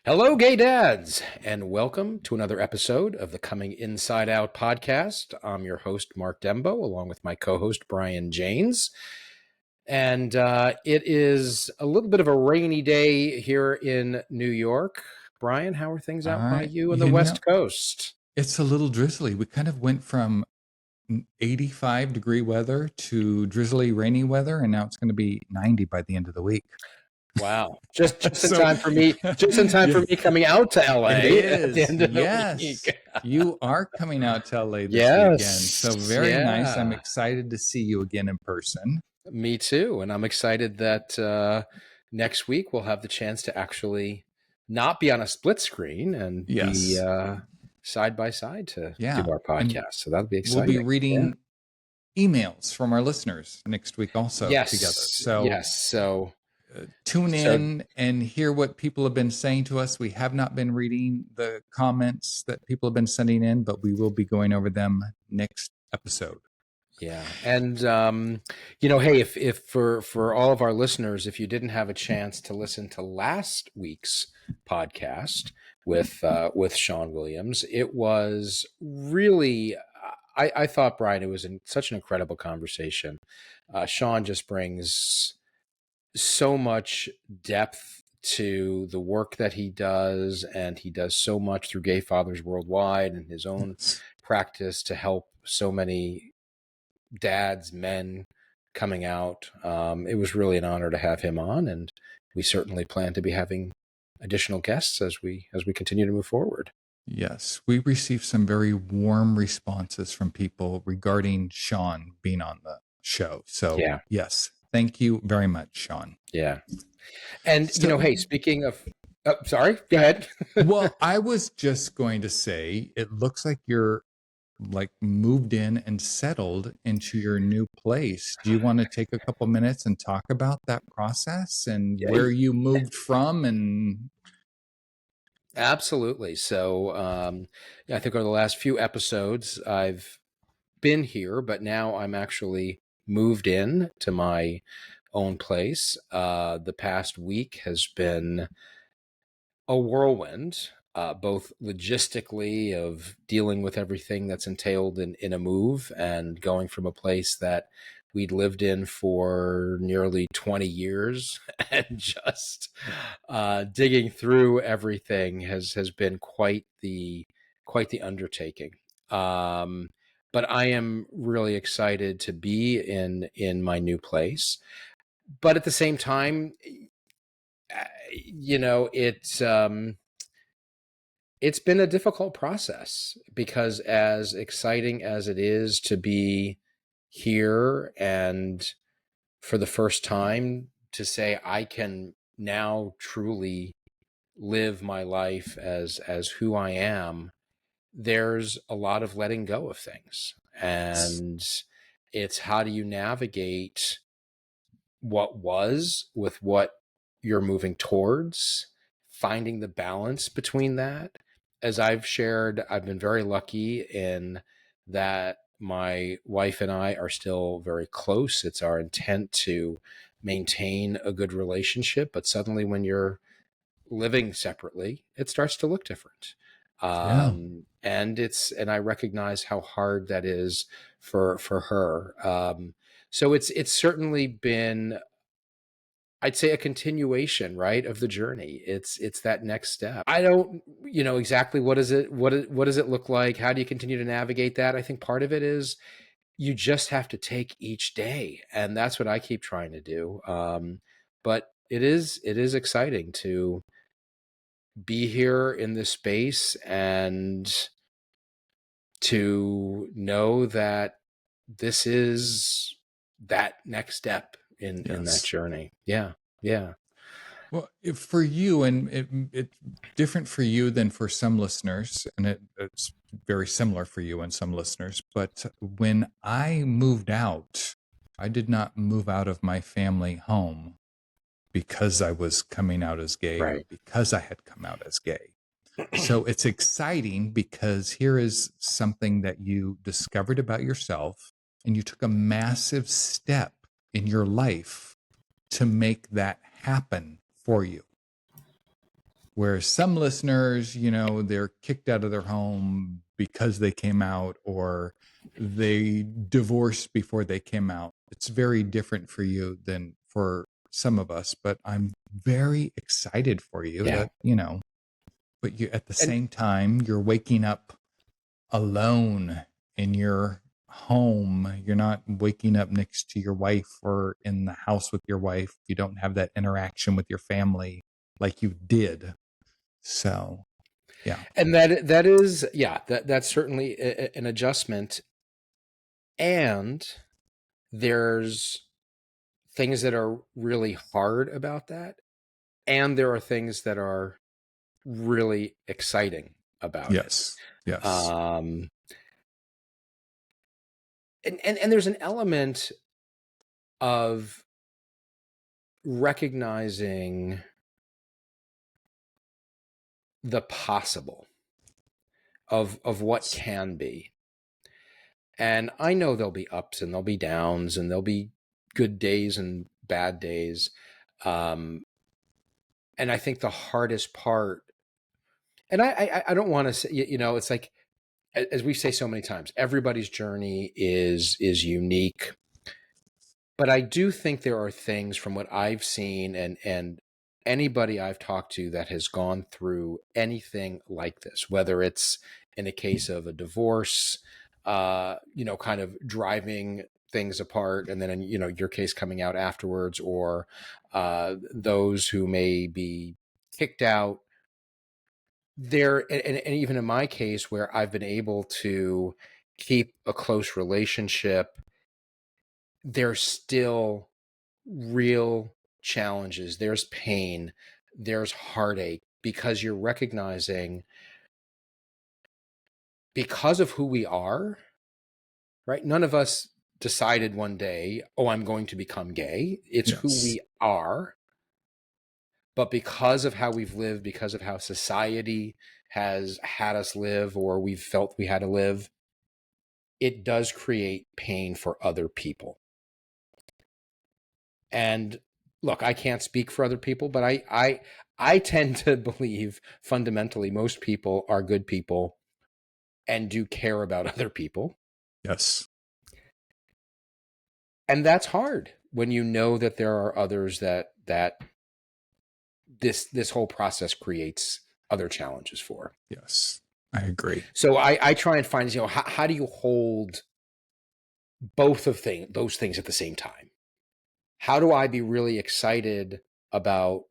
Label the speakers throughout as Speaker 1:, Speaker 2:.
Speaker 1: Hello, gay dads, and welcome to another episode of the Coming Inside Out podcast. I'm your host, Mark Dembo, along with my co host, Brian Janes. And it is a little bit of a rainy day here in New York. Brian, how are things
Speaker 2: All
Speaker 1: out by
Speaker 2: right.
Speaker 1: you on the West Coast?
Speaker 2: It's a little drizzly. We kind of went from 85-degree weather to drizzly, rainy weather, and now it's going to be 90 by the end of the week.
Speaker 1: Wow. Just in
Speaker 2: So,
Speaker 1: time for me, just in time
Speaker 2: yeah,
Speaker 1: for me coming out to
Speaker 2: it
Speaker 1: LA at the
Speaker 2: is.
Speaker 1: end of the
Speaker 2: Yes.
Speaker 1: week.
Speaker 2: You are coming out to LA this weekend. So,
Speaker 1: Yes.
Speaker 2: very nice. I'm
Speaker 1: Yeah.
Speaker 2: excited to see you again in person.
Speaker 1: Me too. And I'm excited that next week we'll have the chance to actually not be on a split screen and be
Speaker 2: Yes.
Speaker 1: side by side to do
Speaker 2: Yeah.
Speaker 1: our
Speaker 2: And
Speaker 1: podcast. So that'll be
Speaker 2: we'll be
Speaker 1: exciting. Yeah.
Speaker 2: reading emails from our listeners next week also together.
Speaker 1: Yes.
Speaker 2: So,
Speaker 1: Yes. So,
Speaker 2: tune
Speaker 1: so
Speaker 2: in and hear what people have been saying to us. We have not been reading the comments that people have been sending in, but we will be going over them next episode.
Speaker 1: yeah. And hey, if for all of our listeners, if you didn't have a chance to listen to last week's podcast with Sean Williams, it was really I thought, Brian, it was such an incredible conversation. Sean just brings so much depth to the work that he does, and he does so much through Gay Fathers Worldwide and his own practice to help so many dads, men coming out. It was really an honor to have him on, and we certainly plan to be having additional guests as we continue to move forward.
Speaker 2: Yes, we received some very warm responses from people regarding Sean being on the show. So,
Speaker 1: Yeah.
Speaker 2: yes, thank you very much, Sean.
Speaker 1: Yeah. And,
Speaker 2: So,
Speaker 1: hey, speaking of, sorry, go ahead.
Speaker 2: well, I was just going to say, it looks like you're moved in and settled into your new place. Do you want to take a couple minutes and talk about that process and
Speaker 1: Yeah,
Speaker 2: where you moved from? And
Speaker 1: absolutely. So I think over the last few episodes, I've been here, but now I'm actually moved in to my own place. The past week has been a whirlwind, both logistically of dealing with everything that's entailed in a move and going from a place that we'd lived in for nearly 20 years and just digging through everything has been quite the undertaking. But I am really excited to be in my new place. But at the same time, it's been a difficult process because as exciting as it is to be here and for the first time to say I can now truly live my life as who I am, there's a lot of letting go of things. And it's how do you navigate what was with what you're moving towards, finding the balance between that. As I've shared, I've been very lucky in that my wife and I are still very close. It's our intent to maintain a good relationship, but suddenly when you're living separately, it starts to look different.
Speaker 2: yeah,
Speaker 1: And I recognize how hard that is for her. So it's certainly been, I'd say, a continuation, right, of the journey. It's that next step. I don't, exactly what is it, what does it look like? How do you continue to navigate that? I think part of it is you just have to take each day, and that's what I keep trying to do. But it is exciting to be here in this space and to know that this is that next step in that
Speaker 2: yes.
Speaker 1: journey. Yeah. Yeah.
Speaker 2: Well, for you, and it's different for you than for some listeners, and it's very similar for you and some listeners. But when I moved out, I did not move out of my family home because I was coming out as gay or
Speaker 1: Right.
Speaker 2: because I had come out as gay. So it's exciting because here is something that you discovered about yourself, and you took a massive step in your life to make that happen for you. Whereas some listeners, you know, they're kicked out of their home because they came out, or they divorced before they came out. It's very different for you than for some of us, but I'm very excited for you
Speaker 1: Yeah.
Speaker 2: that, you know, but you at the
Speaker 1: And
Speaker 2: same time, you're waking up alone in your home. You're not waking up next to your wife or in the house with your wife. You don't have that interaction with your family like you did. So, yeah.
Speaker 1: that is, yeah, that's certainly an adjustment. And there's things that are really hard about that, and there are things that are really exciting about it.
Speaker 2: Yes. Yes.
Speaker 1: Um, and there's an element of recognizing the possible of what
Speaker 2: Yes.
Speaker 1: can be. And I know there'll be ups and there'll be downs and there'll be good days and bad days. Um, and I think the hardest part, and I don't want to say, you know, it's like, as we say so many times, everybody's journey is unique. But I do think there are things from what I've seen, and anybody I've talked to that has gone through anything like this, whether it's in a case of a divorce, you know, kind of driving things apart, and then in, you know, your case coming out afterwards, or those who may be kicked out there, and even in my case where I've been able to keep a close relationship, there's still real challenges. There's pain, there's heartache, because you're recognizing, because of who we are, right? None of us decided one day, oh, I'm going to become gay. It's who
Speaker 2: Yes.
Speaker 1: we are. But because of how we've lived, because of how society has had us live, or we've felt we had to live, it does create pain for other people. And look, I can't speak for other people, but I tend to believe fundamentally most people are good people and do care about other people.
Speaker 2: Yes.
Speaker 1: And that's hard when you know that there are others that this whole process creates other challenges for.
Speaker 2: Yes. I agree.
Speaker 1: So I try and find, you know, how do you hold those things at the same time? How do I be really excited about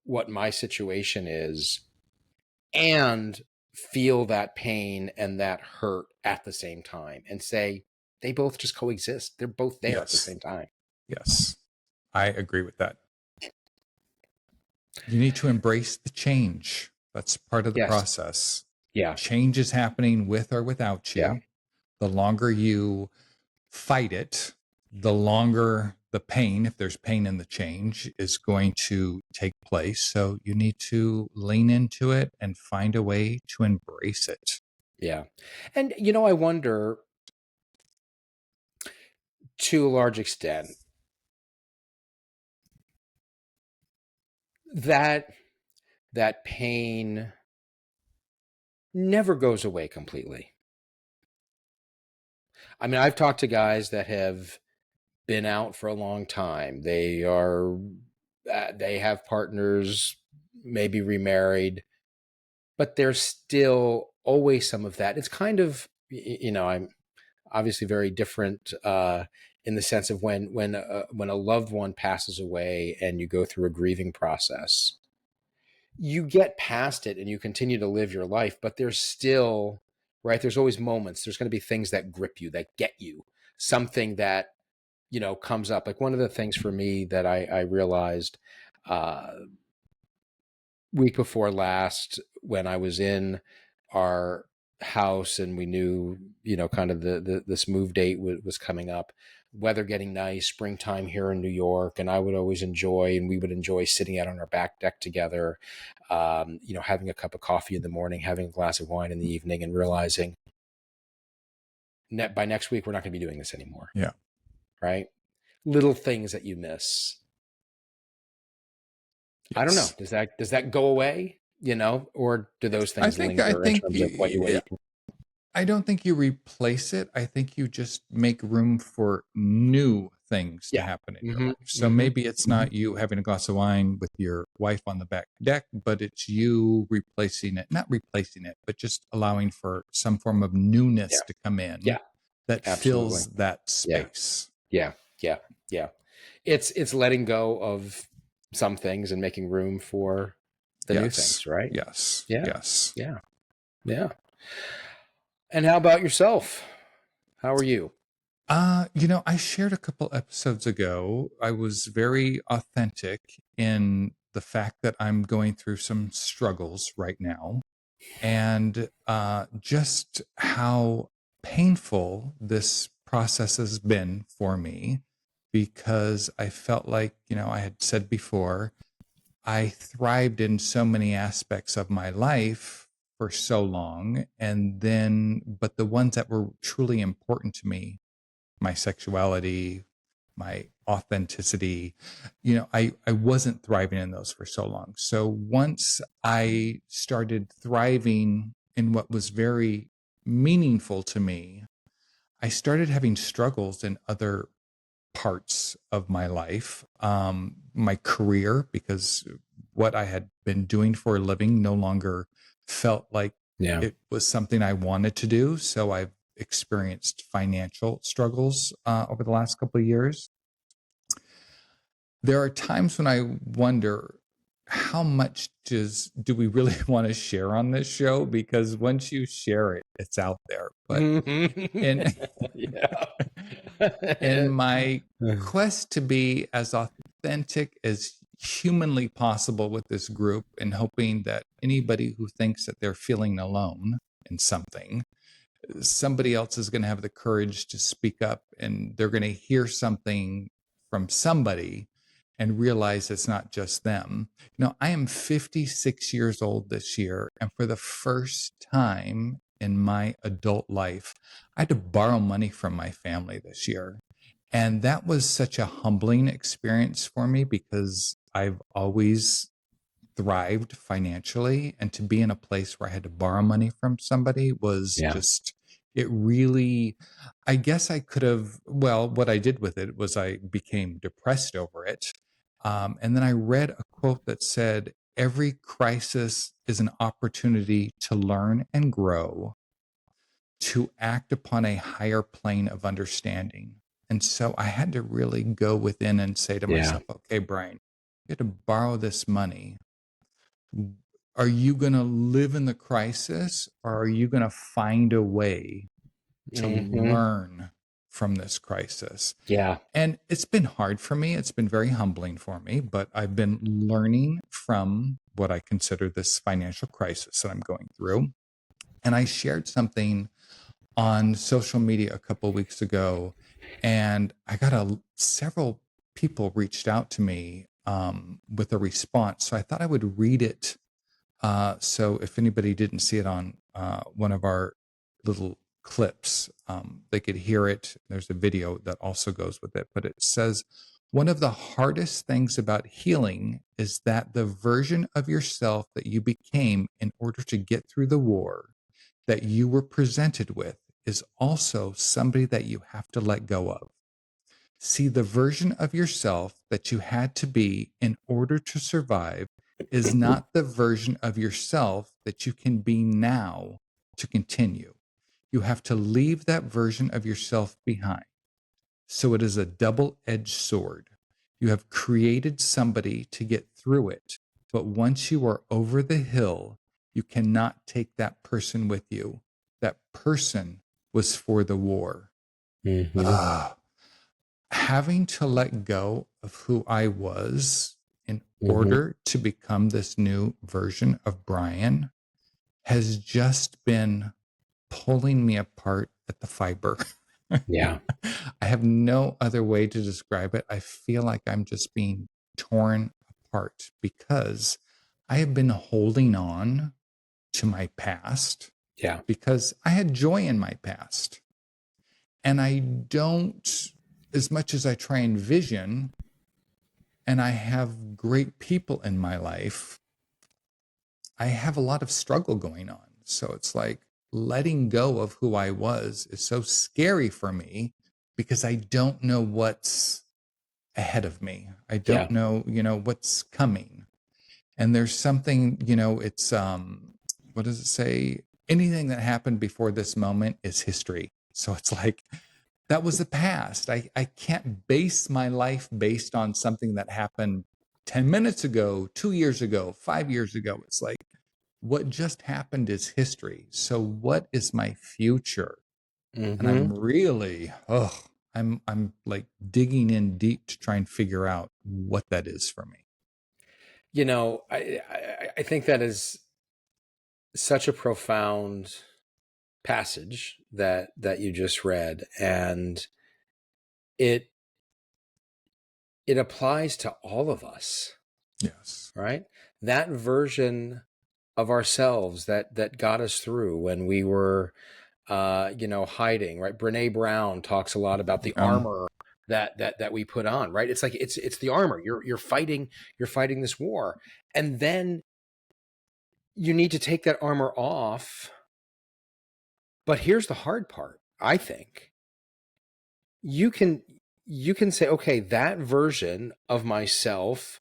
Speaker 1: what my situation is and feel that pain and that hurt at the same time, and say they both just coexist? They're both there at the
Speaker 2: Yes.
Speaker 1: same time.
Speaker 2: Yes. I agree with that. You need to embrace the change. That's part of the
Speaker 1: Yes.
Speaker 2: process.
Speaker 1: Yeah.
Speaker 2: Change is happening with or without
Speaker 1: Yeah.
Speaker 2: you. The longer you fight it, the longer the pain, if there's pain in the change, is going to take place. So you need to lean into it and find a way to embrace it.
Speaker 1: Yeah. And, you know, I wonder, to a large extent, that that pain never goes away completely. I mean, I've talked to guys that have been out for a long time. They have partners, maybe remarried, but there's still always some of that. It's kind of, you know, I'm obviously very different in the sense of when a loved one passes away and you go through a grieving process, you get past it and you continue to live your life, but there's still, right, there's always moments, there's going to be things that grip you, that get you, something that, you know, comes up. Like one of the things for me that I realized uh, week before last, when I was in our house and we knew, you know, kind of this move date was coming up, weather getting nice, springtime here in New York, and I would always enjoy, and we would enjoy sitting out on our back deck together, you know, having a cup of coffee in the morning, having a glass of wine in the evening, and realizing by next week we're not going to be doing this anymore.
Speaker 2: Yeah.
Speaker 1: Right? Little things that you miss. I don't know.
Speaker 2: Yes.
Speaker 1: Does that go away? or do those
Speaker 2: I
Speaker 1: things
Speaker 2: think I
Speaker 1: linger in
Speaker 2: think
Speaker 1: terms of what you can?
Speaker 2: I don't think you replace it. I think you just make room for new things to
Speaker 1: Yeah.
Speaker 2: happen in your
Speaker 1: Hmm.
Speaker 2: life. So
Speaker 1: Hmm.
Speaker 2: maybe it's
Speaker 1: Hmm.
Speaker 2: not you having a glass of wine with your wife on the back deck, but it's you replacing it, not replacing it, but just allowing for some form of newness
Speaker 1: Yeah.
Speaker 2: to come in
Speaker 1: Yeah.
Speaker 2: that
Speaker 1: Absolutely.
Speaker 2: fills that
Speaker 1: Yeah.
Speaker 2: space.
Speaker 1: Yeah. Yeah. Yeah. It's letting go of some things and making room for the new
Speaker 2: Yes.
Speaker 1: things, right?
Speaker 2: Yes.
Speaker 1: Yeah.
Speaker 2: Yes.
Speaker 1: Yeah. Yeah. And how about yourself? How are you?
Speaker 2: I shared a couple episodes ago. I was very authentic in the fact that I'm going through some struggles right now, and just how painful this process has been for me, because I felt like, I had said before, I thrived in so many aspects of my life for so long, and then, but the ones that were truly important to me, my sexuality, my authenticity, I wasn't thriving in those for so long. So once I started thriving in what was very meaningful to me, I started having struggles in other parts of my life, my career, because what I had been doing for a living no longer felt like
Speaker 1: Yeah.
Speaker 2: it was something I wanted to do. So I've experienced financial struggles over the last couple of years. There are times when I wonder, how much do we really want to share on this show? Because once you share it, it's out there. But in
Speaker 1: Yeah.
Speaker 2: in my quest to be as authentic as humanly possible with this group, and hoping that anybody who thinks that they're feeling alone in something, somebody else is going to have the courage to speak up, and they're going to hear something from somebody and realize it's not just them. I am 56 years old this year, and for the first time in my adult life, I had to borrow money from my family this year. And that was such a humbling experience for me, because I've always thrived financially, and to be in a place where I had to borrow money from somebody was
Speaker 1: Yeah.
Speaker 2: just, it really, I guess I could have, well, what I did with it was I became depressed over it. And then I read a quote that said, every crisis is an opportunity to learn and grow, to act upon a higher plane of understanding. And so I had to really go within and say to
Speaker 1: Yeah.
Speaker 2: myself, okay, Brian, you had to borrow this money. Are you going to live in the crisis, or are you going to find a way to
Speaker 1: Hmm.
Speaker 2: learn from this crisis?
Speaker 1: Yeah.
Speaker 2: And it's been hard for me. It's been very humbling for me, but I've been learning from what I consider this financial crisis that I'm going through. And I shared something on social media a couple of weeks ago, and I got several people reached out to me with a response. So I thought I would read it, so if anybody didn't see it on one of our little clips, they could hear it. There's a video that also goes with it, but it says, one of the hardest things about healing is that the version of yourself that you became in order to get through the war that you were presented with is also somebody that you have to let go of. See, the version of yourself that you had to be in order to survive is not the version of yourself that you can be now to continue. You have to leave that version of yourself behind. So it is a double edged sword. You have created somebody to get through it, but once you are over the hill, you cannot take that person with you. That person was for the war.
Speaker 1: Hmm.
Speaker 2: Ah, having to let go of who I was in
Speaker 1: Hmm.
Speaker 2: order to become this new version of Brian has just been pulling me apart at the fiber.
Speaker 1: Yeah.
Speaker 2: I have no other way to describe it. I feel like I'm just being torn apart, because I have been holding on to my past,
Speaker 1: Yeah.
Speaker 2: because I had joy in my past. And I don't, as much as I try and vision, and I have great people in my life, I have a lot of struggle going on. So it's like letting go of who I was is so scary for me because I don't know what's ahead of me. I don't
Speaker 1: Yeah.
Speaker 2: know, what's coming. And there's something, it's what does it say? Anything that happened before this moment is history. So it's like that was the past. I can't base my life based on something that happened 10 minutes ago, 2 years ago, 5 years ago. It's like what just happened is history. So what is my future? And
Speaker 1: Hmm.
Speaker 2: I'm really, I'm like digging in deep to try and figure out what that is for me.
Speaker 1: I think that is such a profound passage that you just read, and it it applies to all of us,
Speaker 2: Yes.
Speaker 1: right? That version of ourselves that got us through when we were hiding, right? Brene Brown talks a lot about the
Speaker 2: Um,
Speaker 1: armor that we put on, right? It's like it's the armor. You're fighting this war, and then you need to take that armor off. But here's the hard part, I think. You can you can say, okay, that version of myself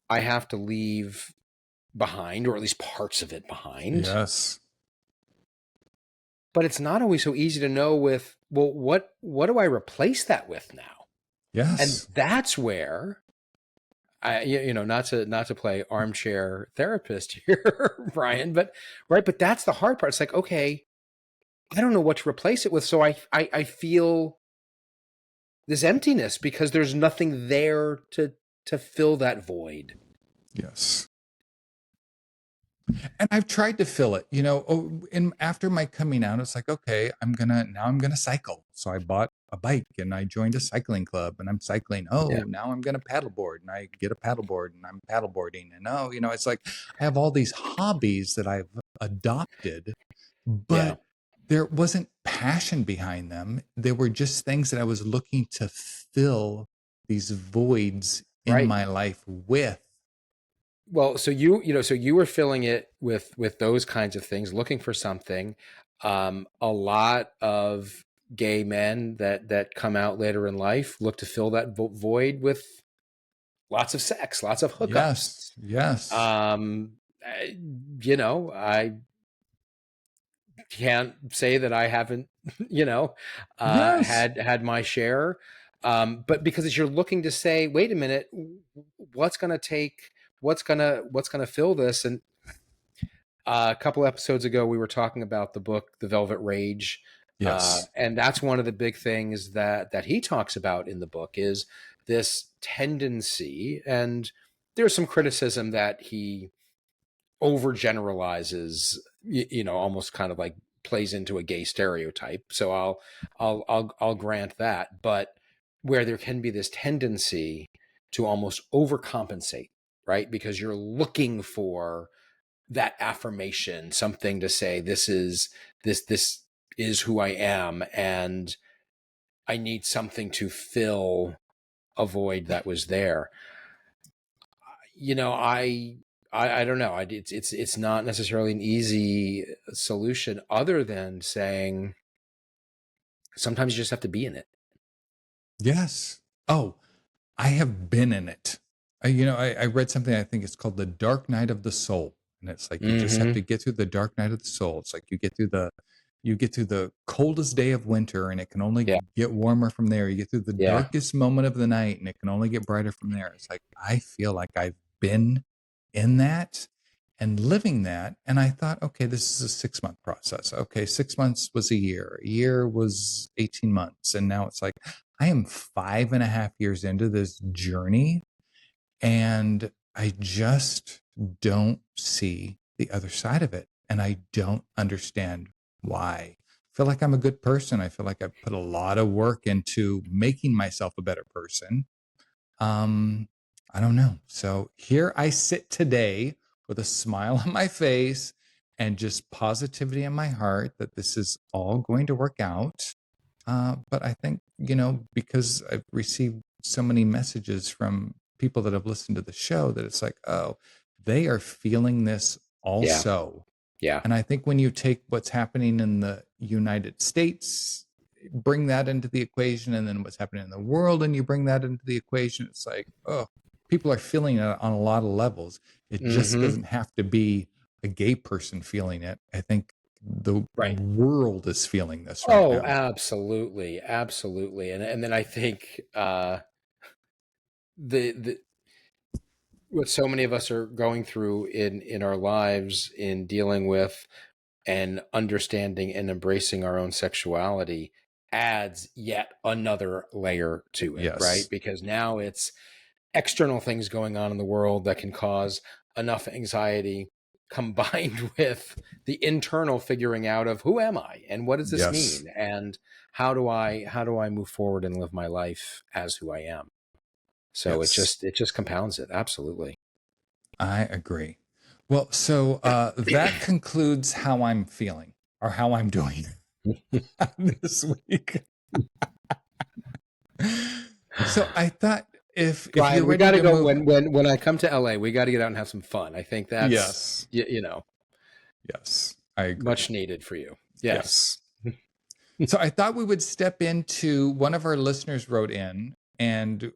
Speaker 1: I have to leave behind, or at least parts of it behind.
Speaker 2: yes.
Speaker 1: But it's not always so easy to know with, well, what do I replace that with now? And
Speaker 2: Yes.
Speaker 1: that's where not to play armchair therapist here, Brian, but right, but that's the hard part. It's like, okay, I don't know what to replace it with, so I feel this emptiness because there's nothing there to fill that void.
Speaker 2: Yes. And I've tried to fill it, and after my coming out, it's like, okay, I'm gonna cycle. So I bought a bike and I joined a cycling club and I'm cycling.
Speaker 1: Yeah,
Speaker 2: Oh, now I'm gonna paddleboard and I get a paddleboard and I'm paddleboarding. And oh, it's like I have all these hobbies that I've adopted,
Speaker 1: yeah,
Speaker 2: but there wasn't passion behind them. They were just things that I was looking to fill these voids in
Speaker 1: right.
Speaker 2: my life with.
Speaker 1: Well, so you were filling it with those kinds of things, looking for something. A lot of gay men that come out later in life look to fill that void with lots of sex, lots of hookups.
Speaker 2: Yes, yes,
Speaker 1: Um, I can't say that I haven't, you know,
Speaker 2: yes,
Speaker 1: had my share. But because as you're looking to say, wait a minute, what's going to take, what's going to fill this? And a couple episodes ago, we were talking about the book, The Velvet Rage.
Speaker 2: yes,
Speaker 1: And that's one of the big things that he talks about in the book is this tendency. And there's some criticism that he overgeneralizes, almost kind of like plays into a gay stereotype. So I'll grant that, but where there can be this tendency to almost overcompensate, right? Because you're looking for that affirmation, something to say, this is who I am, and I need something to fill a void that was there. I don't know. It's not necessarily an easy solution, other than saying sometimes you just have to be in it.
Speaker 2: yes. Oh, I have been in it. I read something, I think it's called The Dark Night of the Soul. And it's like you just have
Speaker 1: Mm-hmm.
Speaker 2: to get through the dark night of the soul. It's like you get through the coldest day of winter and it can only
Speaker 1: Yeah,
Speaker 2: get warmer from there. You get through the
Speaker 1: yeah,
Speaker 2: darkest moment of the night and it can only get brighter from there. It's like I feel like I've been in that and living that. And I thought, okay, this is a 6 month process. Okay, 6 months was a year. A year was 18 months. And now it's like I am 5.5 years into this journey and I just don't see the other side of it. And I don't understand why. I feel like I'm a good person. I feel like I've put a lot of work into making myself a better person. Um, I don't know. So here I sit today with a smile on my face and just positivity in my heart that this is all going to work out. But I think, because I've received so many messages from people that have listened to the show that it's like, oh, they are feeling this
Speaker 1: Yeah.
Speaker 2: also.
Speaker 1: Yeah.
Speaker 2: And I think when you take what's happening in the United States, bring that into the equation, and then what's happening in the world, and you bring that into the equation, it's like, oh, people are feeling it on a lot of levels. It just
Speaker 1: Hmm.
Speaker 2: doesn't have to be a gay person feeling it. I think the
Speaker 1: Right.
Speaker 2: world is feeling this right
Speaker 1: Oh,
Speaker 2: now.
Speaker 1: absolutely, absolutely. And then I think the what so many of us are going through in our lives in dealing with and understanding and embracing our own sexuality adds yet another layer to it, right?
Speaker 2: Yes.
Speaker 1: Because now it's external things going on in the world that can cause enough anxiety combined with the internal figuring out of who am I and what does this
Speaker 2: Yes.
Speaker 1: mean and how do I move forward and live my life as who I am. So it
Speaker 2: Yes.
Speaker 1: just compounds it. Absolutely.
Speaker 2: I agree. Well, so that concludes how I'm feeling or how I'm doing this week. So I thought if you're
Speaker 1: Brian, we
Speaker 2: ready
Speaker 1: got to
Speaker 2: to
Speaker 1: go
Speaker 2: move,
Speaker 1: when I come to LA. We got to get out and have some fun. I think that's
Speaker 2: yes, yes, I agree.
Speaker 1: much needed for you. Yes.
Speaker 2: Yes. So I thought we would step into one of our listeners wrote in, and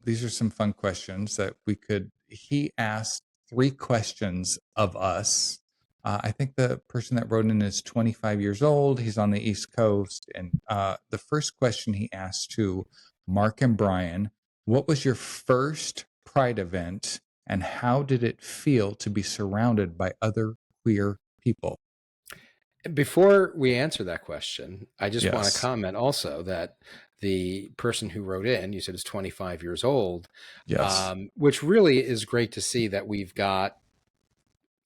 Speaker 2: these are some fun questions that we could. He asked 3 questions of us. I think the person that wrote in is 25 years old. He's on the East Coast. And the first question he asked to Mark and Brian: what was your first Pride event, and how did it feel to be surrounded by other queer people?
Speaker 1: Before we answer that question, I just want to
Speaker 2: Yes.
Speaker 1: comment also that the person who wrote in, you said is 25 years old,
Speaker 2: Yes.
Speaker 1: which really is great to see that we've got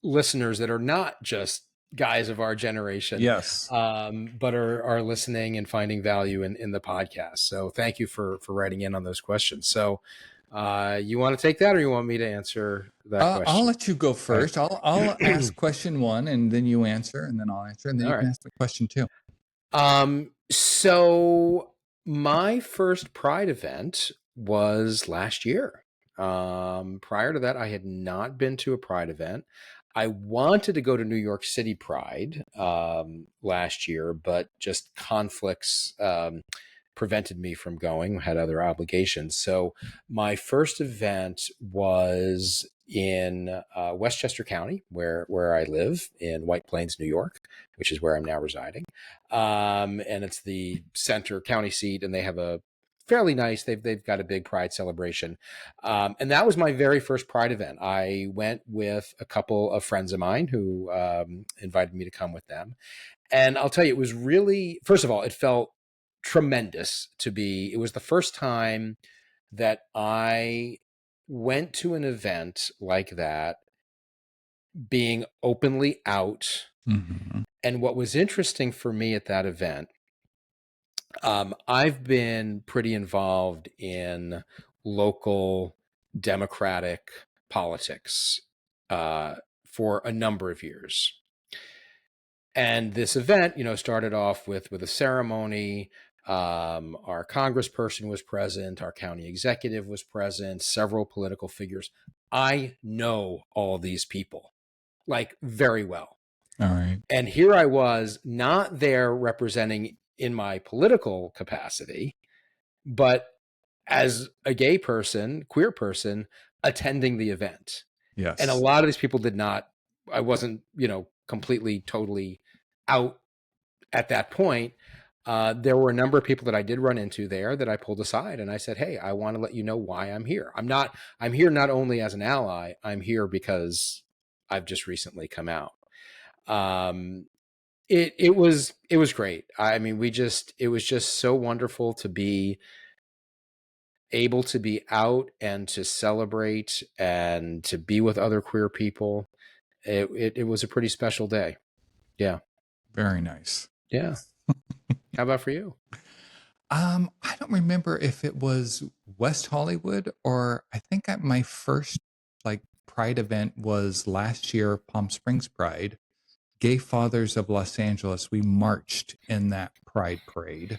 Speaker 1: listeners that are not just guys of our generation,
Speaker 2: Yes.
Speaker 1: but are listening and finding value in the podcast. So thank you for writing in on those questions. So you want to take that, or you want me to answer that
Speaker 2: I'll
Speaker 1: question?
Speaker 2: let you go
Speaker 1: All
Speaker 2: first. I'll
Speaker 1: right.
Speaker 2: ask question one, and then you answer, and then I'll answer, and then
Speaker 1: All
Speaker 2: you can
Speaker 1: right.
Speaker 2: ask the question two.
Speaker 1: So my first Pride event was last year. Prior to that, I had not been to a Pride event. I wanted to go to New York City Pride last year, but just conflicts prevented me from going, had other obligations. So my first event was in Westchester County, where I live in White Plains, New York, which is where I'm now residing. And it's the center county seat, and they have a fairly nice. They've got a big Pride celebration, and that was my very first Pride event. I went with a couple of friends of mine who invited me to come with them, and I'll tell you, it was really, first of all, it felt tremendous to be. It was the first time that I went to an event like that, being openly out.
Speaker 2: Mm-hmm.
Speaker 1: And what was interesting for me at that event, I've been pretty involved in local democratic politics uh, for a number of years. And this event, started off with a ceremony. Our congressperson was present, our county executive was present, several political figures. I know all these people like very well.
Speaker 2: All right.
Speaker 1: And here I was, not there representing in my political capacity, but as a gay person, queer person, attending the event. And a
Speaker 2: Yes.
Speaker 1: lot of these people did not, I wasn't, completely, totally out at that point. There were a number of people that I did run into there that I pulled aside and I said, hey, I want to let you know why I'm here. I'm here not only as an ally, I'm here because I've just recently come out. Um, it was great. I mean, it was just so wonderful to be able to be out and to celebrate and to be with other queer people. It was a pretty special day. Yeah.
Speaker 2: Very nice.
Speaker 1: Yeah. How about for you?
Speaker 2: I don't remember if it was West Hollywood or I think my first like Pride event was last year, Palm Springs Pride. Gay Fathers of Los Angeles, we marched in that Pride parade.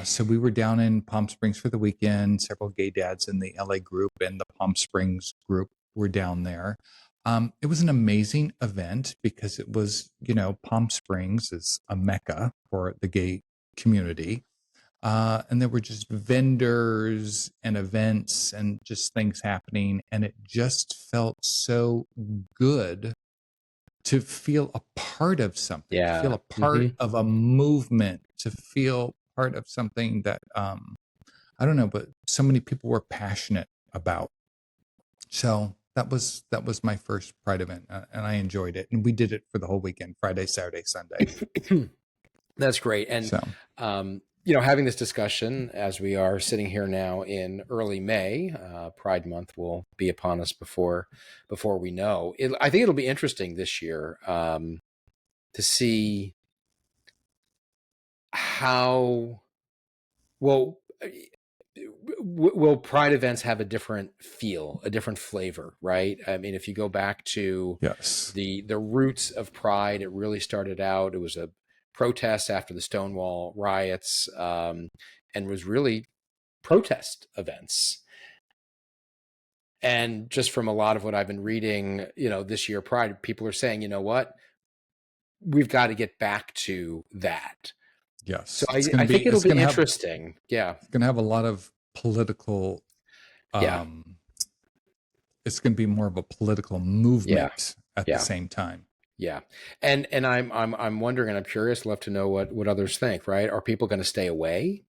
Speaker 2: So we were down in Palm Springs for the weekend. Several gay dads in the LA group and the Palm Springs group were down there. It was an amazing event because it was, Palm Springs is a mecca for the gay community. And there were just vendors and events and just things happening. And it just felt so good to feel a part of something, to feel
Speaker 1: Yeah.
Speaker 2: a part of a movement, to feel part of something that, I don't know, but so many people were passionate about. So that was my first Pride event, and I enjoyed it. And we did it for the whole weekend: Friday, Saturday, Sunday.
Speaker 1: That's great. And,
Speaker 2: So
Speaker 1: having this discussion as we are sitting here now in early May, Pride Month will be upon us before we know. I think it'll be interesting this year to see how well will Pride events have a different feel, a different flavor, right? I mean, if you go back to
Speaker 2: yes,
Speaker 1: the roots of Pride, it really started out. It was a protest after the Stonewall riots, and was really protest events. And just from a lot of what I've been reading, this year Pride, people are saying, you know what, we've got to get back to that. So
Speaker 2: yes,
Speaker 1: I think it'll
Speaker 2: it's
Speaker 1: be
Speaker 2: gonna have
Speaker 1: interesting. Yeah,
Speaker 2: a lot of political.
Speaker 1: yeah,
Speaker 2: Um, it's going to be more of a political
Speaker 1: yeah,
Speaker 2: movement at the
Speaker 1: yeah.
Speaker 2: same time.
Speaker 1: Yeah, and I'm wondering, and I'm curious. Love to know what others think. Right? Are people going to stay away?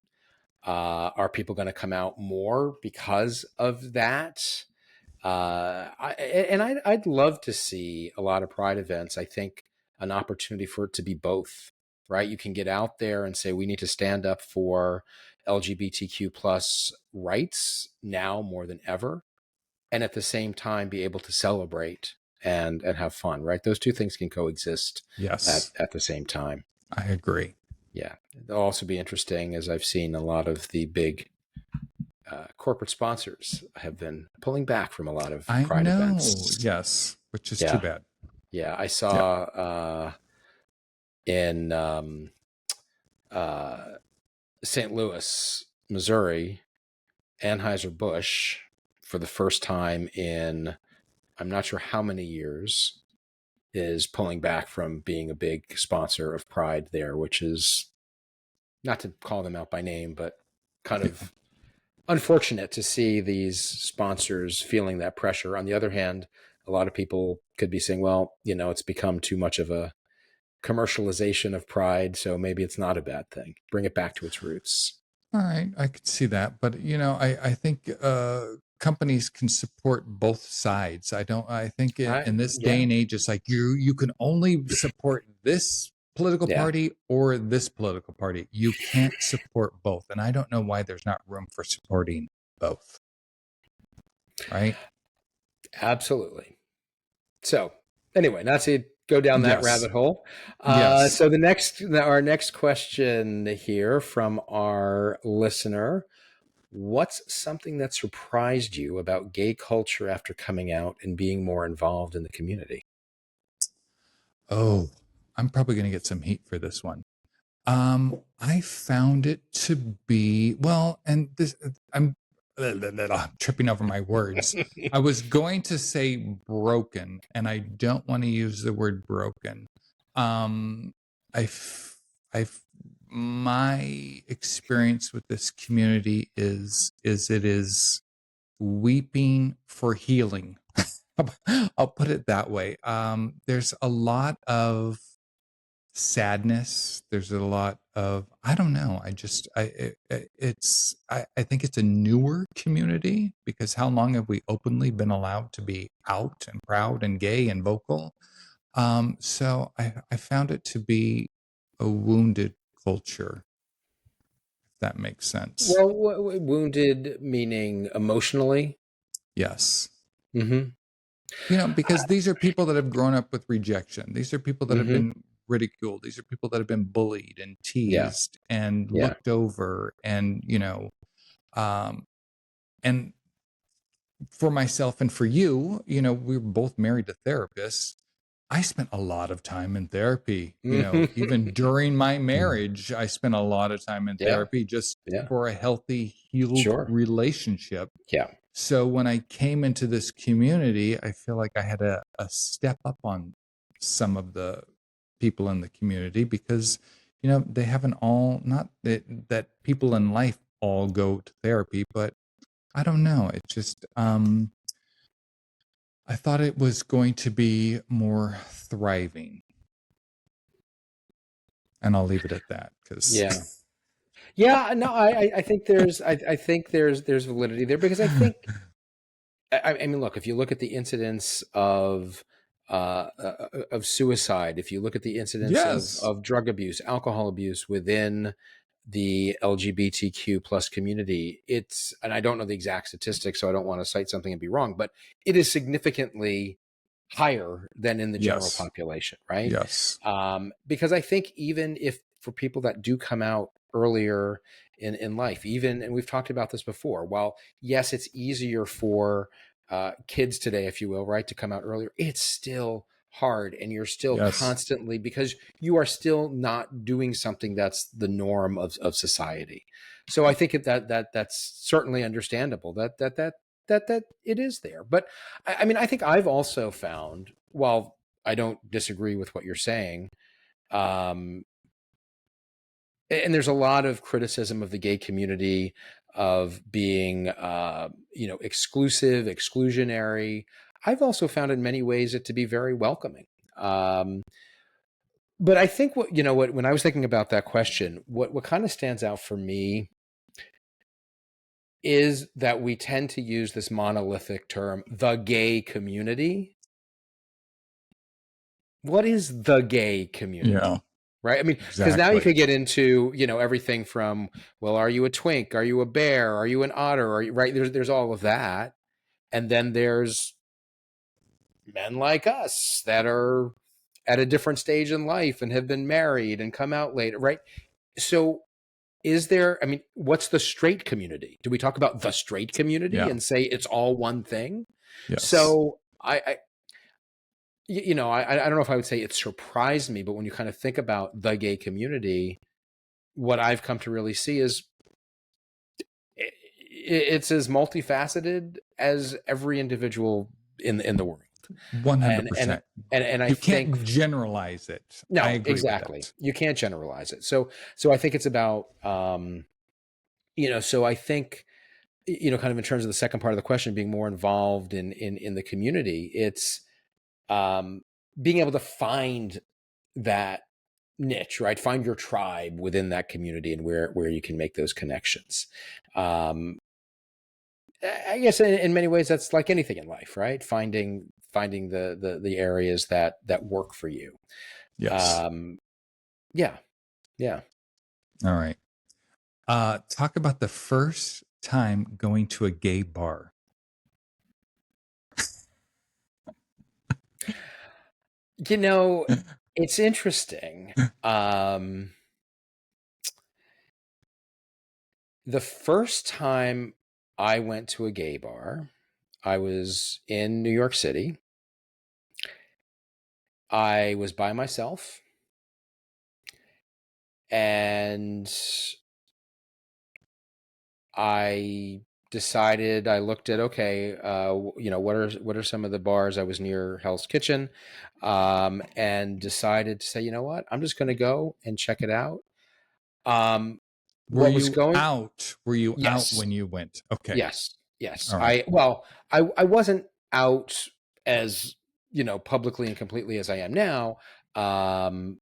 Speaker 1: Are people going to come out more because of that? I'd love to see a lot of Pride events. I think an opportunity for it to be both. Right? You can get out there and say we need to stand up for LGBTQ plus rights now more than ever, and at the same time be able to celebrate and have fun, right? Those two things can coexist
Speaker 2: Yes,
Speaker 1: at the same time.
Speaker 2: I agree.
Speaker 1: Yeah. It'll also be interesting as I've seen a lot of the big corporate sponsors have been pulling back from a lot of
Speaker 2: I
Speaker 1: Pride
Speaker 2: know.
Speaker 1: events.
Speaker 2: Yes, which is too
Speaker 1: Yeah.
Speaker 2: bad.
Speaker 1: Yeah. I
Speaker 2: Yeah.
Speaker 1: saw in uh, St. Louis, Missouri, Anheuser-Busch, for the first time in I'm not sure how many years, is pulling back from being a big sponsor of Pride there, which is not to call them out by name, but kind
Speaker 2: Yeah.
Speaker 1: of unfortunate to see these sponsors feeling that pressure. On the other hand, a lot of people could be saying, well, it's become too much of a commercialization of Pride, so maybe it's not a bad thing. Bring it back to its roots.
Speaker 2: All right, I could see that, but I think companies can support both sides. I think in this day
Speaker 1: Yeah,
Speaker 2: and age, it's like you can only support this political
Speaker 1: yeah,
Speaker 2: party or this political party. You can't support both, and I don't know why there's not room for supporting both. Right?
Speaker 1: absolutely. So anyway, not to go down that
Speaker 2: Yes.
Speaker 1: rabbit hole.
Speaker 2: Yes.
Speaker 1: So our next question here from our listener: what's something that surprised you about gay culture after coming out and being more involved in the community?
Speaker 2: Oh, I'm probably going to get some heat for this one. I found it to be well, and this I'm tripping over my words. I was going to say broken, and I don't want to use the word broken. Um, I've my experience with this community is it is weeping for healing. I'll put it that way. There's a lot of sadness. There's a lot of I don't know. I think it's a newer community because how long have we openly been allowed to be out and proud and gay and vocal? So I found it to be a wounded culture, if that makes sense.
Speaker 1: Well, wounded meaning emotionally.
Speaker 2: Yes.
Speaker 1: Mm-hmm.
Speaker 2: Because these are people that have grown up with rejection. These are people that have
Speaker 1: Mm-hmm.
Speaker 2: been ridiculed. These are people that have been bullied and
Speaker 1: Yeah.
Speaker 2: teased and
Speaker 1: Yeah.
Speaker 2: looked over. Um, and for myself and for you, we were both married to therapists. I spent a lot of time in therapy. Even
Speaker 1: Mm-hmm.
Speaker 2: during my marriage, I spent a lot of time in
Speaker 1: Yeah.
Speaker 2: therapy just
Speaker 1: Yeah.
Speaker 2: for a healthy, healed
Speaker 1: Sure.
Speaker 2: relationship.
Speaker 1: Yeah.
Speaker 2: So when I came into this community, I feel like I had a step up on some of the people in the community, because they haven't all, not that people in life all go to therapy, but I don't know. It just I thought it was going to be more thriving, and I'll leave it at that because
Speaker 1: Yeah. Yeah, no, I think I think there's validity there because I think I mean, look, if you look at the incidence of suicide, if you look at the incidence
Speaker 2: yes,
Speaker 1: of drug abuse, alcohol abuse within the LGBTQ plus community, it's, and I don't know the exact statistics, so I don't want to cite something and be wrong, but it is significantly higher than in the general
Speaker 2: yes,
Speaker 1: population, right?
Speaker 2: yes,
Speaker 1: Because I think even if for people that do come out earlier in life, even, and we've talked about this before, while yes, it's easier for kids today, if you will, right, to come out earlier, it's still hard. And you're still
Speaker 2: yes,
Speaker 1: constantly, because you are still not doing something that's the norm of society. So I think that's certainly understandable that it is there. But I mean, I think I've also found, while I don't disagree with what you're saying, um, and there's a lot of criticism of the gay community of being, exclusive, exclusionary. I've also found in many ways it to be very welcoming. Um, but I think what when I was thinking about that question, what kind of stands out for me is that we tend to use this monolithic term, the gay community. What is the gay
Speaker 2: yeah,
Speaker 1: community? Right. I mean, because now you
Speaker 2: exactly,
Speaker 1: could get into, everything from, well, are you a twink? Are you a bear? Are you an otter? Are you, right? There's all of that. And then there's men like us that are at a different stage in life and have been married and come out later. Right. So is there, I mean, what's the straight community? Do we talk about the straight community
Speaker 2: yeah,
Speaker 1: and say it's all one thing?
Speaker 2: yes,
Speaker 1: So I don't know if I would say it surprised me, but when you kind of think about the gay community, what I've come to really see is it's as multifaceted as every individual in the world,
Speaker 2: one hundred
Speaker 1: and and
Speaker 2: percent.
Speaker 1: and I
Speaker 2: You
Speaker 1: think
Speaker 2: can't generalize it. I
Speaker 1: no,
Speaker 2: agree with
Speaker 1: exactly,
Speaker 2: that.
Speaker 1: you can't generalize it. So I think it's about so I think kind of in terms of the second part of the question, being more involved in the community, it's um, being able to find that niche, right? Find your tribe within that community and where you can make those connections. Um, I guess in many ways that's like anything in life, right? Finding the areas that work for you.
Speaker 2: Yes.
Speaker 1: Um, yeah, yeah.
Speaker 2: All right. Talk about the first time going to a gay bar.
Speaker 1: You know, it's interesting. Um, the first time I went to a gay bar, I was in New York City. I was by myself, and I decided, I looked at, okay, what are some of the bars? I was near Hell's Kitchen, and decided to say, you know what, I'm just going to go and check it out. Um,
Speaker 2: Were
Speaker 1: what was
Speaker 2: you
Speaker 1: going?
Speaker 2: out? Were you out
Speaker 1: Yes,
Speaker 2: when you went? Okay.
Speaker 1: yes, yes.
Speaker 2: All right.
Speaker 1: I wasn't out as publicly and completely as I am now. Um,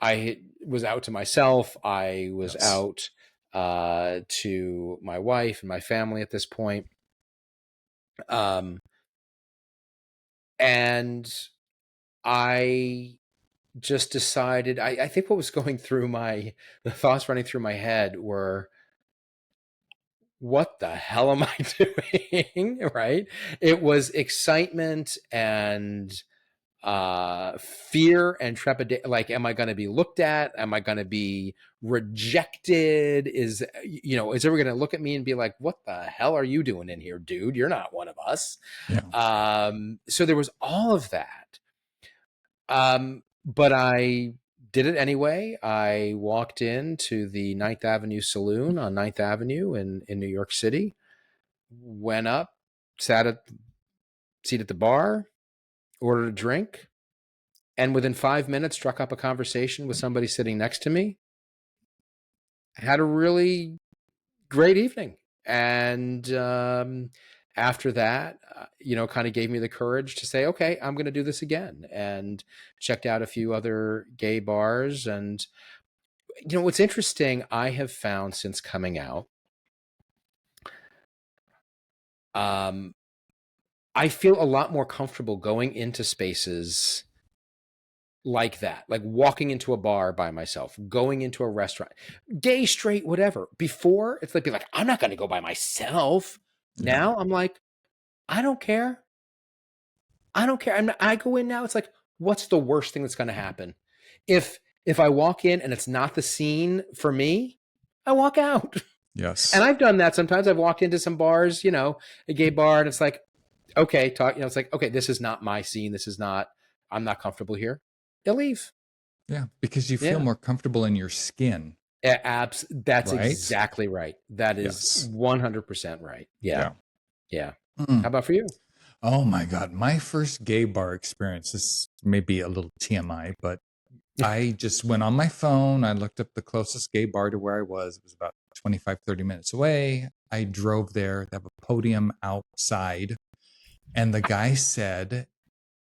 Speaker 1: I was out to myself. I was
Speaker 2: Yes.
Speaker 1: out to my wife and my family at this point. Um, and I just decided, I think what was going through the thoughts running through my head were, what the hell am I doing? Right? It was excitement and fear and trepidation. Like, am I going to be looked at? Am I going to be rejected? Is everyone going to look at me and be like, what the hell are you doing in here, dude? You're not one of us.
Speaker 2: Yeah.
Speaker 1: So there was all of that. But I did it anyway. I walked into the Ninth Avenue Saloon on Ninth Avenue in New York City, went up, sat at seat at the bar, ordered a drink, and within 5 minutes struck up a conversation with somebody sitting next to me. Had a really great evening. And after that, kind of gave me the courage to say, okay, I'm going to do this again, and checked out a few other gay bars. And, what's interesting, I have found since coming out, um, I feel a lot more comfortable going into spaces like that, like walking into a bar by myself, going into a restaurant, gay, straight, whatever. Before, it's like, be like, I'm not going to go by myself.
Speaker 2: Yeah.
Speaker 1: Now I'm like, I don't care. I don't care. I go in now. It's like, what's the worst thing that's going to happen? If I walk in and it's not the scene for me, I walk out.
Speaker 2: Yes.
Speaker 1: And I've done that sometimes. I've walked into some bars, a gay bar, and it's like, okay, talk. It's like, okay, this is not my scene. This is not. I'm not comfortable here. You'll leave.
Speaker 2: Yeah. Because you feel
Speaker 1: Yeah.
Speaker 2: more comfortable in your skin.
Speaker 1: That's
Speaker 2: right?
Speaker 1: exactly right. That is
Speaker 2: Yes.
Speaker 1: 100% right. Yeah. Yeah. How
Speaker 2: Mm.
Speaker 1: about for you?
Speaker 2: Oh my God. My first gay bar experience, this may be a little TMI, but I just went on my phone. I looked up the closest gay bar to where I was. It was about 25, 30 minutes away. I drove there. They have a podium outside. And the guy said,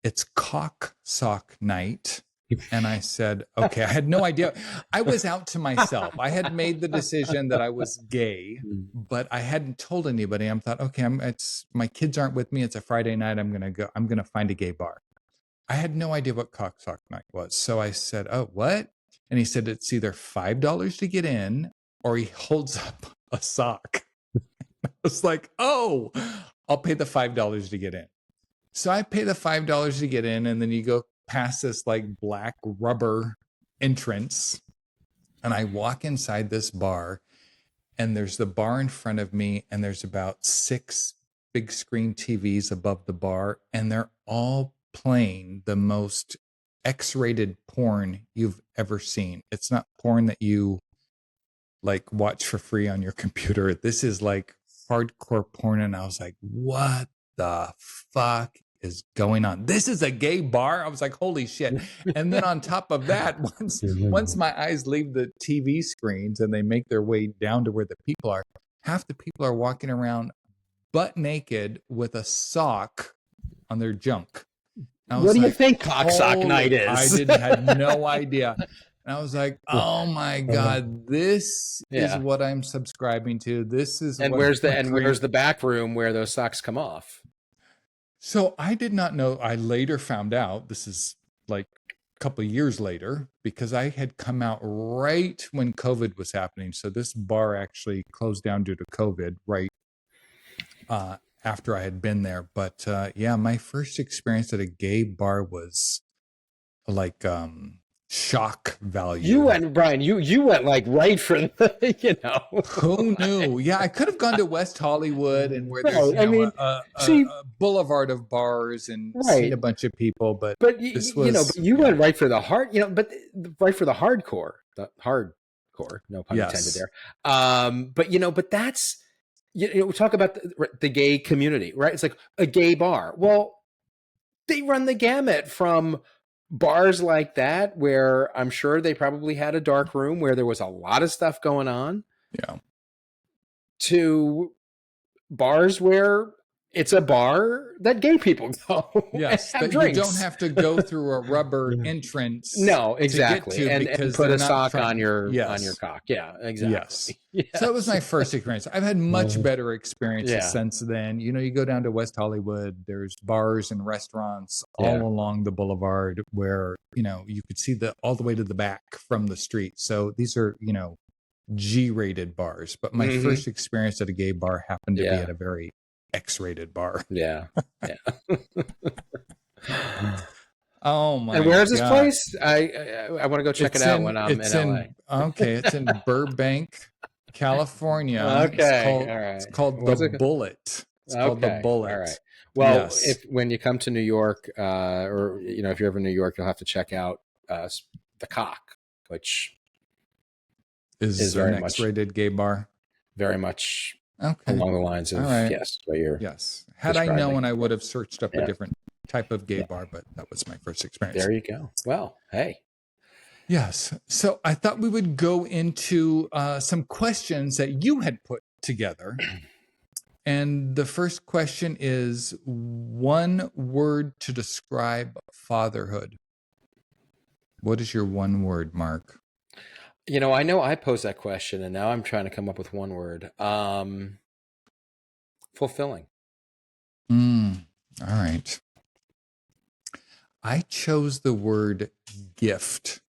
Speaker 2: it's cock sock night. And I said, okay, I had no idea. I was out to myself. I had made the decision that I was gay, but I hadn't told anybody. I thought, okay, it's my kids aren't with me. It's a Friday night. I'm going to find a gay bar. I had no idea what cock sock night was. So I said, oh, what? And he said, it's either $5 to get in, or he holds up a sock. I was like, oh, I'll pay the $5 to get in. So I pay the $5 to get in, and then you go past this like black rubber entrance, and I walk inside this bar, and there's the bar in front of me, and there's about 6 big screen TVs above the bar, and they're all playing the most X-rated porn you've ever seen. It's not porn that you like watch for free on your computer. This is like hardcore porn. And I was like, what the fuck is going on? This is a gay bar. I was like, holy shit. And then on top of that, once my eyes leave the TV screens and they make their way down to where the people are, half the people are walking around butt naked with a sock on their junk.
Speaker 1: What do you think cocksock night is?
Speaker 2: I had no idea. And I was like, oh my God, this is what I'm subscribing to. This is
Speaker 1: where's the back room where those socks come off?
Speaker 2: So I did not know. I later found out, this is like a couple of years later, because I had come out right when COVID was happening. So this bar actually closed down due to COVID right after I had been there. But yeah, my first experience at a gay bar was like shock value.
Speaker 1: You went, Brian, you went like right for the,
Speaker 2: Who knew? Yeah, I could have gone to West Hollywood and where there's a boulevard of bars and seen a bunch of people, but this was,
Speaker 1: but you went right for the hard, but right for the hardcore, no pun intended there. But that's, we talk about the gay community, right? It's like a gay bar. Well, they run the gamut from bars like that, where I'm sure they probably had a dark room where there was a lot of stuff going on.
Speaker 2: Yeah.
Speaker 1: To bars where it's a bar that gay people go.
Speaker 2: Yes, that you don't have to go through a rubber entrance.
Speaker 1: No, exactly.
Speaker 2: To get to,
Speaker 1: and put a sock on your cock. Yeah, exactly.
Speaker 2: Yes. So that was my first experience. I've had much better experiences since then. You go down to West Hollywood, there's bars and restaurants all along the boulevard where, you could see all the way to the back from the street. So these are, G-rated bars. But my first experience at a gay bar happened to be at a very X-rated bar.
Speaker 1: Yeah.
Speaker 2: Oh my!
Speaker 1: And where's this place? I want to go check it out when I'm in LA.
Speaker 2: Okay, it's in Burbank, California.
Speaker 1: Okay, all right.
Speaker 2: It's called the Bullet. It's called the Bullet.
Speaker 1: All right. Well, when you come to New York, or if you're ever in New York, you'll have to check out the Cock, which
Speaker 2: is very much X-rated gay bar.
Speaker 1: Very much. Okay. Along the lines of yes, what you're
Speaker 2: yes. Had I known, I would have searched up a different type of gay
Speaker 1: Yeah.
Speaker 2: bar, but that was my first experience.
Speaker 1: There you go. Well, hey.
Speaker 2: Yes. So I thought we would go into some questions that you had put together. And the first question is one word to describe fatherhood. What is your one word, Mark?
Speaker 1: I know I posed that question, and now I'm trying to come up with one word. Fulfilling.
Speaker 2: All right. I chose the word gift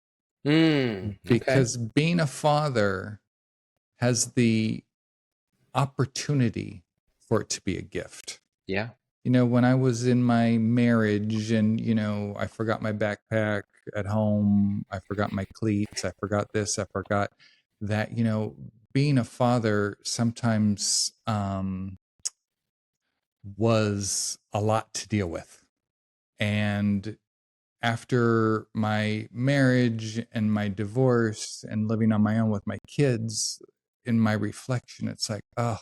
Speaker 1: Okay.
Speaker 2: because being a father has the opportunity for it to be a gift.
Speaker 1: Yeah.
Speaker 2: When I was in my marriage and, I forgot my backpack at home, I forgot my cleats, I forgot this, I forgot that, being a father sometimes was a lot to deal with. And after my marriage and my divorce and living on my own with my kids, in my reflection, it's like, oh,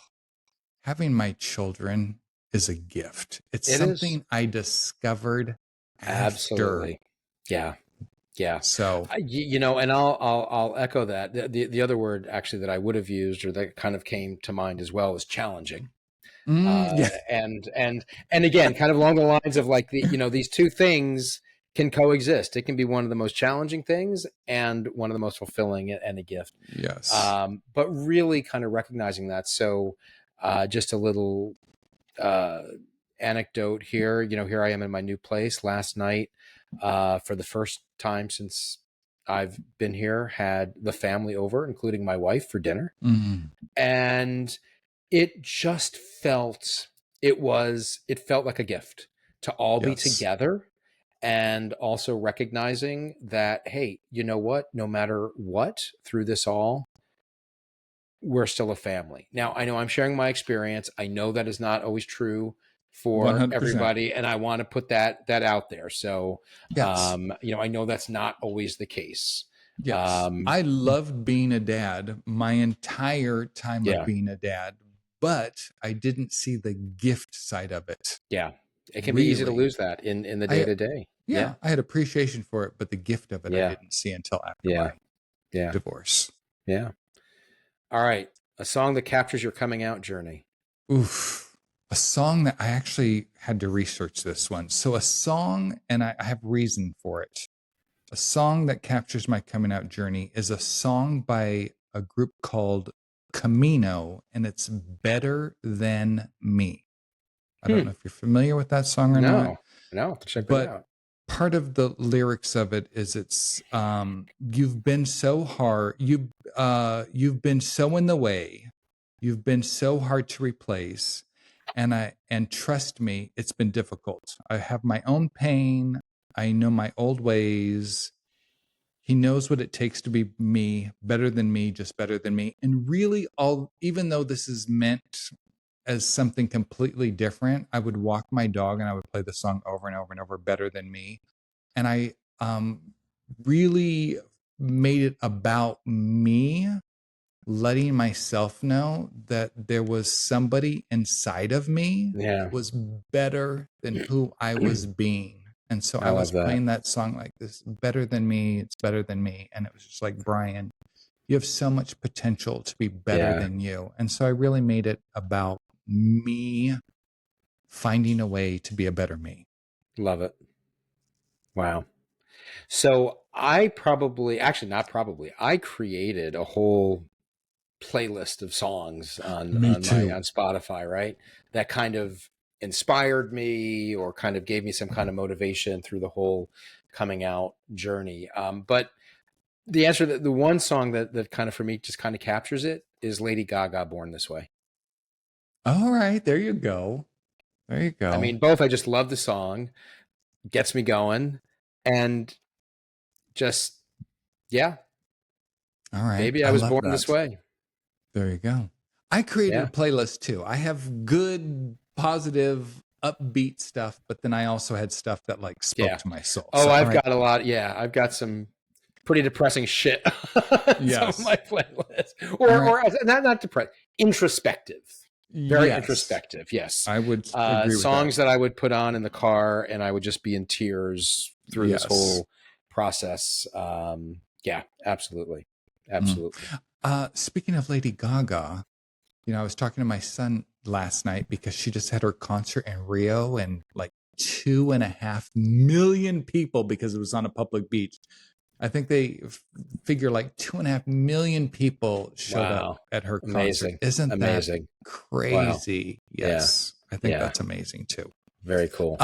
Speaker 2: having my children is a gift. It's
Speaker 1: It is.
Speaker 2: something I discovered after.
Speaker 1: Absolutely. Yeah. Yeah.
Speaker 2: So,
Speaker 1: And I'll echo that. The other word actually that I would have used, or that kind of came to mind as well, is challenging.
Speaker 2: yeah,
Speaker 1: And again, kind of along the lines of like these two things can coexist. It can be one of the most challenging things and one of the most fulfilling and a gift.
Speaker 2: yes.
Speaker 1: But really kind of recognizing that. So just a little uh, anecdote here. Here I am in my new place. Last night, for the first time since I've been here, had the family over, including my wife, for dinner.
Speaker 2: Mm,
Speaker 1: And it just it felt like a gift to all be
Speaker 2: yes.
Speaker 1: together, and also recognizing that, hey, you know what, no matter what, through this all, we're still a family. Now, I know I'm sharing my experience. I know that is not always true for
Speaker 2: 100%.
Speaker 1: everybody, and I want to put that out there. So
Speaker 2: Yes.
Speaker 1: I know that's not always the case.
Speaker 2: Yes.
Speaker 1: um
Speaker 2: I loved being a dad my entire time of
Speaker 1: yeah.
Speaker 2: being a dad, but I didn't see the gift side of it.
Speaker 1: Yeah, it can be easy to
Speaker 2: Really.
Speaker 1: lose that in the day
Speaker 2: I
Speaker 1: to day. Yeah.
Speaker 2: Yeah, I had appreciation for it, but the gift of it I
Speaker 1: Yeah.
Speaker 2: didn't see until after
Speaker 1: Yeah.
Speaker 2: my
Speaker 1: Yeah.
Speaker 2: divorce.
Speaker 1: Yeah. All right. A song that captures your coming out journey.
Speaker 2: Oof. A song that I actually had to research this one. So a song, and I have reason for it. A song that captures my coming out journey is a song by a group called Camino, and it's Better Than Me. I don't know
Speaker 1: Hmm.
Speaker 2: if you're familiar with that song or not,
Speaker 1: No. No. Check that
Speaker 2: but
Speaker 1: out.
Speaker 2: part of the lyrics of it is it's you've been so hard, you've been so in the way, you've been so hard to replace, and trust me, it's been difficult. I have my own pain, I know my old ways. He knows what it takes to be me, better than me, just better than me. And really, all, even though this is meant as something completely different, I would walk my dog and I would play the song over and over and over, better than me. And I really made it about me, letting myself know that there was somebody inside of me
Speaker 1: Yeah.
Speaker 2: that was better than who I was being. And so
Speaker 1: I
Speaker 2: I
Speaker 1: love
Speaker 2: was
Speaker 1: that.
Speaker 2: playing that song like this, better than me, it's better than me. And it was just like, Brian, you have so much potential to be better
Speaker 1: Yeah.
Speaker 2: than you. And so I really made it about me finding a way to be a better me.
Speaker 1: Love it. Wow. So I probably, actually not probably, I created a whole playlist of songs
Speaker 2: Me too.
Speaker 1: on Spotify, right? That kind of inspired me or kind of gave me some kind of motivation through the whole coming out journey. But the answer, that the one song that kind of for me just kind of captures it, is Lady Gaga, Born This Way.
Speaker 2: All right, there you go. There you
Speaker 1: I
Speaker 2: go.
Speaker 1: mean, both, I just love the song, gets me going, and just, yeah,
Speaker 2: All right.
Speaker 1: maybe I
Speaker 2: I
Speaker 1: was
Speaker 2: love
Speaker 1: born this
Speaker 2: that.
Speaker 1: way.
Speaker 2: There you go. I created a
Speaker 1: Yeah.
Speaker 2: playlist too. I have good, positive, upbeat stuff, but then I also had stuff that like spoke
Speaker 1: Yeah.
Speaker 2: to my soul.
Speaker 1: Oh,
Speaker 2: So, all
Speaker 1: I've
Speaker 2: right.
Speaker 1: got a lot. Yeah, I've got some pretty depressing shit on some of
Speaker 2: Yes.
Speaker 1: my playlists,
Speaker 2: All right.
Speaker 1: or not depressed, introspective. Very
Speaker 2: Yes,
Speaker 1: introspective. Yes.
Speaker 2: I would agree with that.
Speaker 1: Songs that I would put on in the car and I would just be in tears through this
Speaker 2: Yes.
Speaker 1: whole process. Yeah, absolutely.
Speaker 2: Mm.
Speaker 1: Absolutely.
Speaker 2: Speaking of Lady Gaga, I was talking to my son last night because she just had her concert in Rio, and like 2.5 million people, because it was on a public beach. I think they figure like 2.5 million people showed up
Speaker 1: Wow.
Speaker 2: at her concert.
Speaker 1: Amazing.
Speaker 2: Isn't that
Speaker 1: Amazing. Wow.
Speaker 2: crazy?
Speaker 1: Yeah.
Speaker 2: Yes, I think
Speaker 1: Yeah.
Speaker 2: that's amazing too.
Speaker 1: Very cool.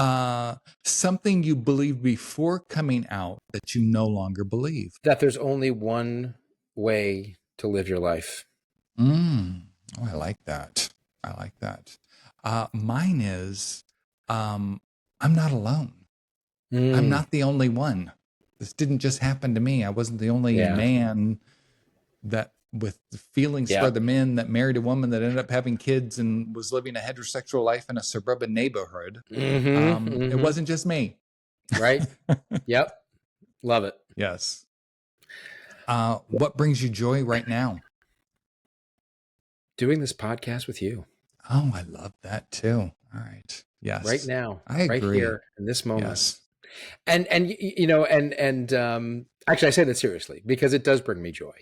Speaker 2: Something you believed before coming out that you no longer believe.
Speaker 1: That there's only one way to live your life.
Speaker 2: Mm. Oh, I like that. I like that. Mine is, I'm not alone. I'm
Speaker 1: Mm,
Speaker 2: not the only one. This didn't just happen to me. I wasn't the only
Speaker 1: yeah.
Speaker 2: man that with feelings
Speaker 1: Yeah.
Speaker 2: for the men that married a woman that ended up having kids and was living a heterosexual life in a suburban neighborhood.
Speaker 1: Mm-hmm.
Speaker 2: It
Speaker 1: Mm-hmm.
Speaker 2: wasn't just me.
Speaker 1: Right. Yep. Love it.
Speaker 2: Yes. What brings you joy right now?
Speaker 1: Doing this podcast with you
Speaker 2: Oh, I love that too. All right.
Speaker 1: right
Speaker 2: Yes,
Speaker 1: now,
Speaker 2: I
Speaker 1: right
Speaker 2: agree.
Speaker 1: here in this moment.
Speaker 2: Yes.
Speaker 1: And actually I say that seriously because it does bring me joy.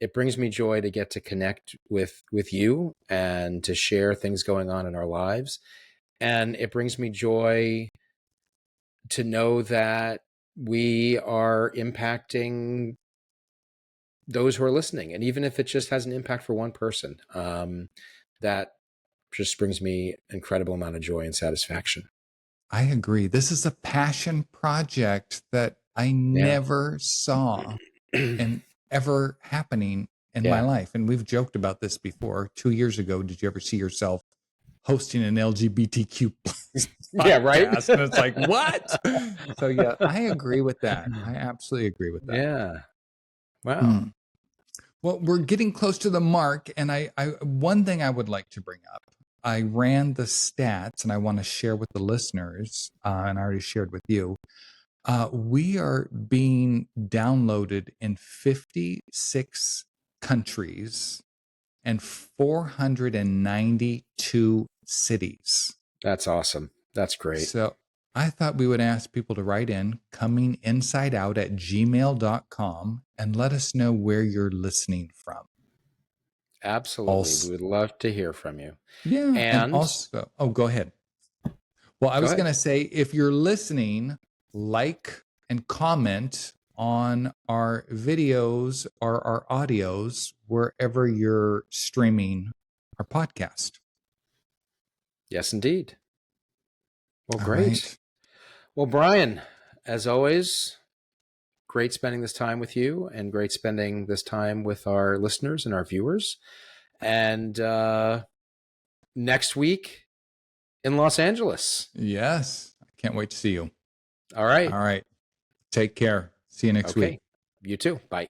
Speaker 1: It brings me joy to get to connect with you and to share things going on in our lives. And it brings me joy to know that we are impacting those who are listening. And even if it just has an impact for one person, that just brings me incredible amount of joy and satisfaction.
Speaker 2: I agree. This is a passion project that I
Speaker 1: Yeah.
Speaker 2: never saw and ever happening in my
Speaker 1: Yeah.
Speaker 2: life. And we've joked about this before. 2 years ago, did you ever see yourself hosting an LGBTQ plus
Speaker 1: Yeah. Right.
Speaker 2: podcast? And it's like, what? So, yeah, I agree with that. I absolutely agree with that.
Speaker 1: Yeah. Wow.
Speaker 2: Hmm. Well, we're getting close to the mark. And one thing I would like to bring up, I ran the stats and I want to share with the listeners, and I already shared with you. We are being downloaded in 56 countries and 492 cities.
Speaker 1: That's awesome. That's great.
Speaker 2: So I thought we would ask people to write in cominginsideout@gmail.com and let us know where you're listening from.
Speaker 1: Absolutely. We
Speaker 2: Also,
Speaker 1: would love to hear from you.
Speaker 2: yeah. And
Speaker 1: And
Speaker 2: also, oh, go ahead. Well, I
Speaker 1: go
Speaker 2: was
Speaker 1: ahead.
Speaker 2: going to say, if you're listening, like and comment on our videos or our audios wherever you're streaming our podcast.
Speaker 1: Yes, indeed. Well,
Speaker 2: All
Speaker 1: great.
Speaker 2: right.
Speaker 1: Well, Brian, as always, great spending this time with you and great spending this time with our listeners and our viewers. And next week in Los Angeles.
Speaker 2: Yes. I can't wait to see you.
Speaker 1: All right.
Speaker 2: All right. Take care. See you next week.
Speaker 1: Okay. You too. Bye.